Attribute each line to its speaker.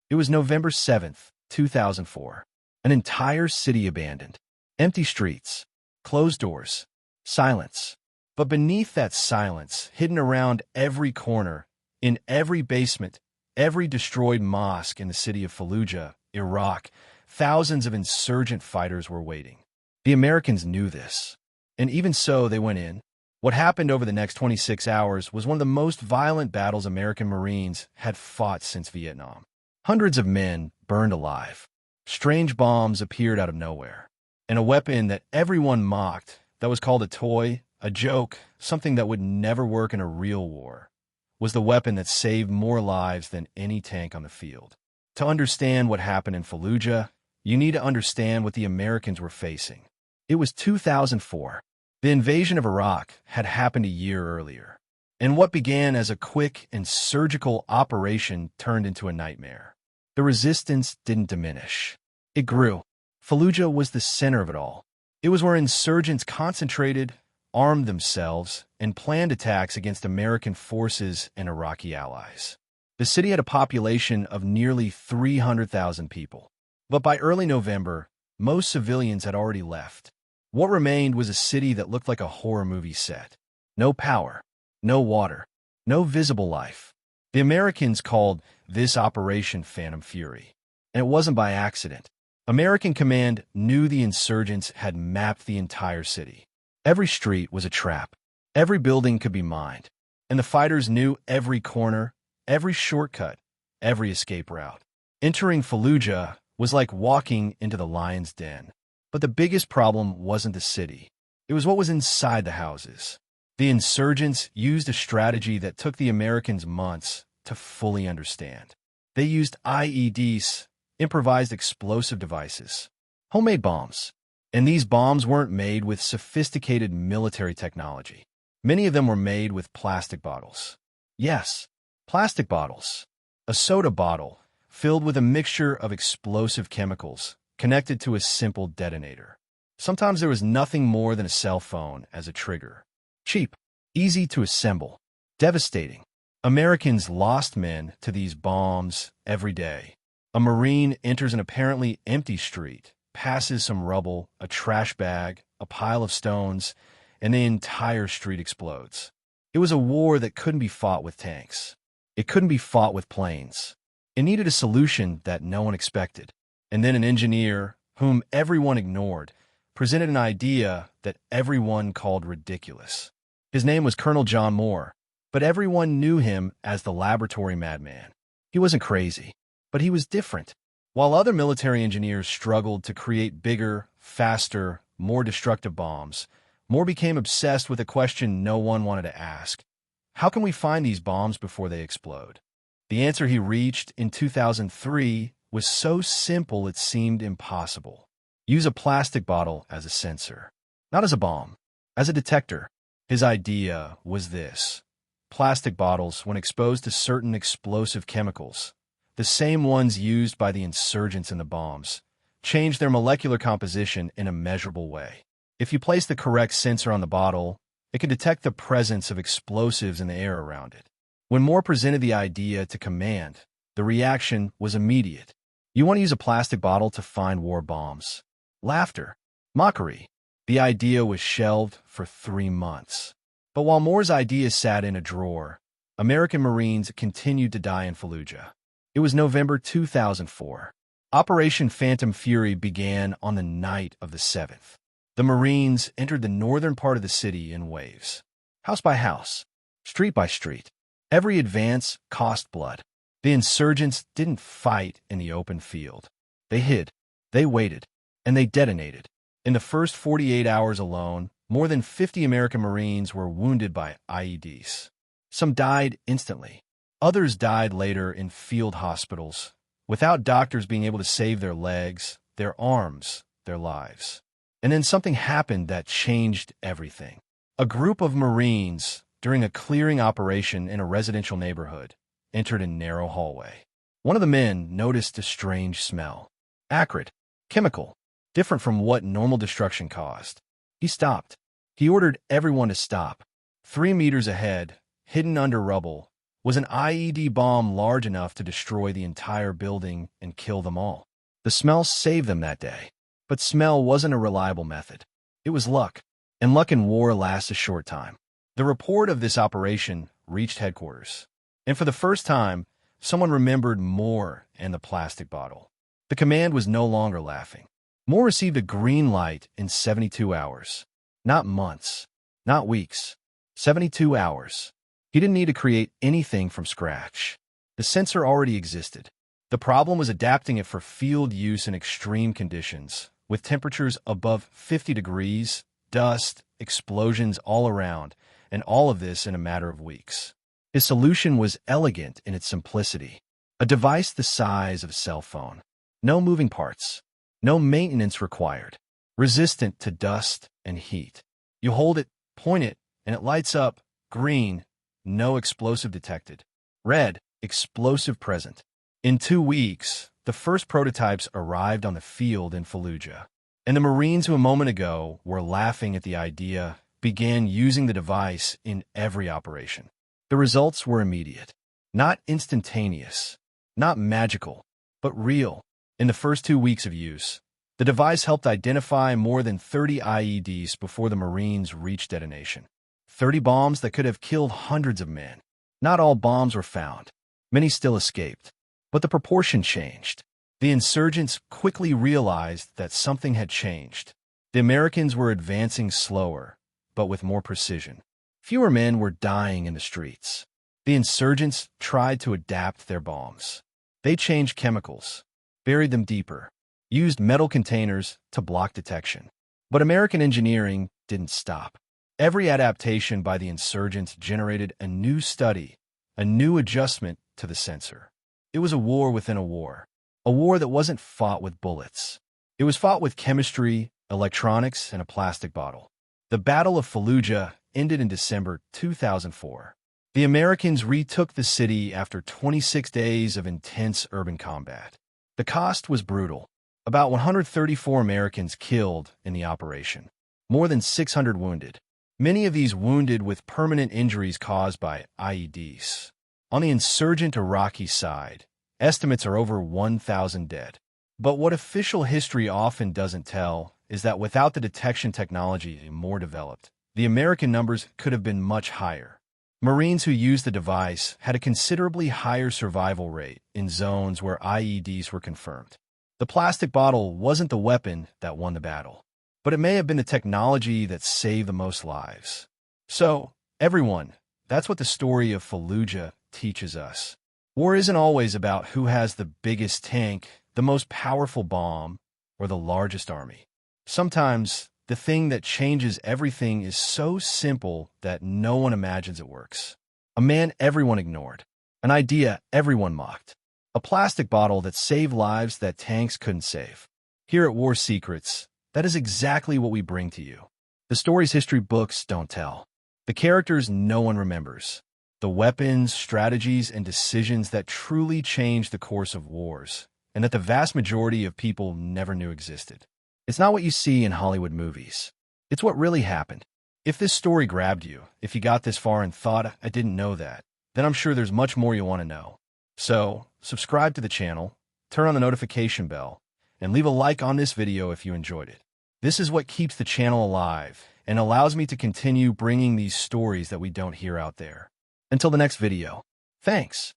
Speaker 1: It was November 7th, 2004. An entire city abandoned. Empty streets, closed doors, silence. But beneath that silence, hidden around every corner, in every basement, every destroyed mosque in the city of Fallujah, Iraq, thousands of insurgent fighters were waiting. The Americans knew this. And even so, they went in. What happened over the next 26 hours was one of the most violent battles American Marines had fought since Vietnam. Hundreds of men burned alive. Strange bombs appeared out of nowhere. And a weapon that everyone mocked, that was called a toy, a joke, something that would never work in a real war, was the weapon that saved more lives than any tank on the field. To understand what happened in Fallujah, you need to understand what the Americans were facing. It was 2004. The invasion of Iraq had happened a year earlier, and what began as a quick and surgical operation turned into a nightmare. The resistance didn't diminish. It grew. Fallujah was the center of it all. It was where insurgents concentrated, armed themselves, and planned attacks against American forces and Iraqi allies. The city had a population of nearly 300,000 people. But by early November, most civilians had already left. What remained was a city that looked like a horror movie set. No power, no water, no visible life. The Americans called this Operation Phantom Fury. And it wasn't by accident. American command knew the insurgents had mapped the entire city. Every street was a trap. Every building could be mined. And the fighters knew every corner, every shortcut, every escape route. Entering Fallujah was like walking into the lion's den. But the biggest problem wasn't the city. It was what was inside the houses. The insurgents used a strategy that took the Americans months to fully understand. They used IEDs, improvised explosive devices, homemade bombs. And these bombs weren't made with sophisticated military technology. Many of them were made with plastic bottles. Yes, plastic bottles. A soda bottle filled with a mixture of explosive chemicals connected to a simple detonator. Sometimes there was nothing more than a cell phone as a trigger. Cheap, easy to assemble, devastating. Americans lost men to these bombs every day. A Marine enters an apparently empty street, passes some rubble, a trash bag, a pile of stones, and the entire street explodes. It was a war that couldn't be fought with tanks. It couldn't be fought with planes. It needed a solution that no one expected. And then an engineer, whom everyone ignored, presented an idea that everyone called ridiculous. His name was Colonel John Moore, but everyone knew him as the laboratory madman. He wasn't crazy, but he was different. While other military engineers struggled to create bigger, faster, more destructive bombs, Moore became obsessed with a question no one wanted to ask. How can we find these bombs before they explode? The answer he reached in 2003 was so simple it seemed impossible. Use a plastic bottle as a sensor. Not as a bomb, as a detector. His idea was this. Plastic bottles, when exposed to certain explosive chemicals, the same ones used by the insurgents in the bombs, change their molecular composition in a measurable way. If you place the correct sensor on the bottle, it can detect the presence of explosives in the air around it. When Moore presented the idea to command, the reaction was immediate. You want to use a plastic bottle to find war bombs. Laughter. Mockery. The idea was shelved for 3 months. But while Moore's idea sat in a drawer, American Marines continued to die in Fallujah. It was November 2004. Operation Phantom Fury began on the night of the 7th. The Marines entered the northern part of the city in waves. House by house, street by street. Every advance cost blood. The insurgents didn't fight in the open field. They hid, they waited, and they detonated. In the first 48 hours alone, more than 50 American Marines were wounded by IEDs. Some died instantly. Others died later in field hospitals, without doctors being able to save their legs, their arms, their lives. And then something happened that changed everything. A group of Marines, during a clearing operation in a residential neighborhood, entered a narrow hallway. One of the men noticed a strange smell. Acrid, chemical, different from what normal destruction caused. He stopped. He ordered everyone to stop. 3 meters ahead, hidden under rubble, Was an IED bomb large enough to destroy the entire building and kill them all? The smell saved them that day. But smell wasn't a reliable method. It was luck, and luck in war lasts a short time. The report of this operation reached headquarters, and for the first time, someone remembered Moore and the plastic bottle. The command was no longer laughing. Moore received a green light in 72 hours. Not months, not weeks, 72 hours. He didn't need to create anything from scratch. The sensor already existed. The problem was adapting it for field use in extreme conditions, with temperatures above 50 degrees, dust, explosions all around, and all of this in a matter of weeks. His solution was elegant in its simplicity. A device the size of a cell phone. No moving parts. No maintenance required. Resistant to dust and heat. You hold it, point it, and it lights up. Green, no explosive detected. Red, explosive present. In 2 weeks, the first prototypes arrived on the field in Fallujah, and the Marines who a moment ago were laughing at the idea began using the device in every operation. The results were immediate. Not instantaneous, not magical, but real. In the first 2 weeks of use, the device helped identify more than 30 IEDs before the Marines reached detonation. 30 bombs that could have killed hundreds of men. Not all bombs were found. Many still escaped. But the proportion changed. The insurgents quickly realized that something had changed. The Americans were advancing slower, but with more precision. Fewer men were dying in the streets. The insurgents tried to adapt their bombs. They changed chemicals, buried them deeper, used metal containers to block detection. But American engineering didn't stop. Every adaptation by the insurgents generated a new study, a new adjustment to the sensor. It was a war within a war that wasn't fought with bullets. It was fought with chemistry, electronics, and a plastic bottle. The Battle of Fallujah ended in December 2004. The Americans retook the city after 26 days of intense urban combat. The cost was brutal. About 134 Americans killed in the operation. More than 600 wounded. Many of these wounded with permanent injuries caused by IEDs. On the insurgent Iraqi side, estimates are over 1,000 dead. But what official history often doesn't tell is that without the detection technology more developed, the American numbers could have been much higher. Marines who used the device had a considerably higher survival rate in zones where IEDs were confirmed. The plastic bottle wasn't the weapon that won the battle, but it may have been the technology that saved the most lives. So, everyone, that's what the story of Fallujah teaches us. War isn't always about who has the biggest tank, the most powerful bomb, or the largest army. Sometimes, the thing that changes everything is so simple that no one imagines it works. A man everyone ignored. An idea everyone mocked. A plastic bottle that saved lives that tanks couldn't save. Here at War Secrets, that is exactly what we bring to you. The stories history books don't tell. The characters no one remembers. The weapons, strategies, and decisions that truly changed the course of wars, and that the vast majority of people never knew existed. It's not what you see in Hollywood movies. It's what really happened. If this story grabbed you, if you got this far and thought, I didn't know that, then I'm sure there's much more you want to know. So, subscribe to the channel, turn on the notification bell, and leave a like on this video if you enjoyed it. This is what keeps the channel alive and allows me to continue bringing these stories that we don't hear out there. Until the next video, thanks.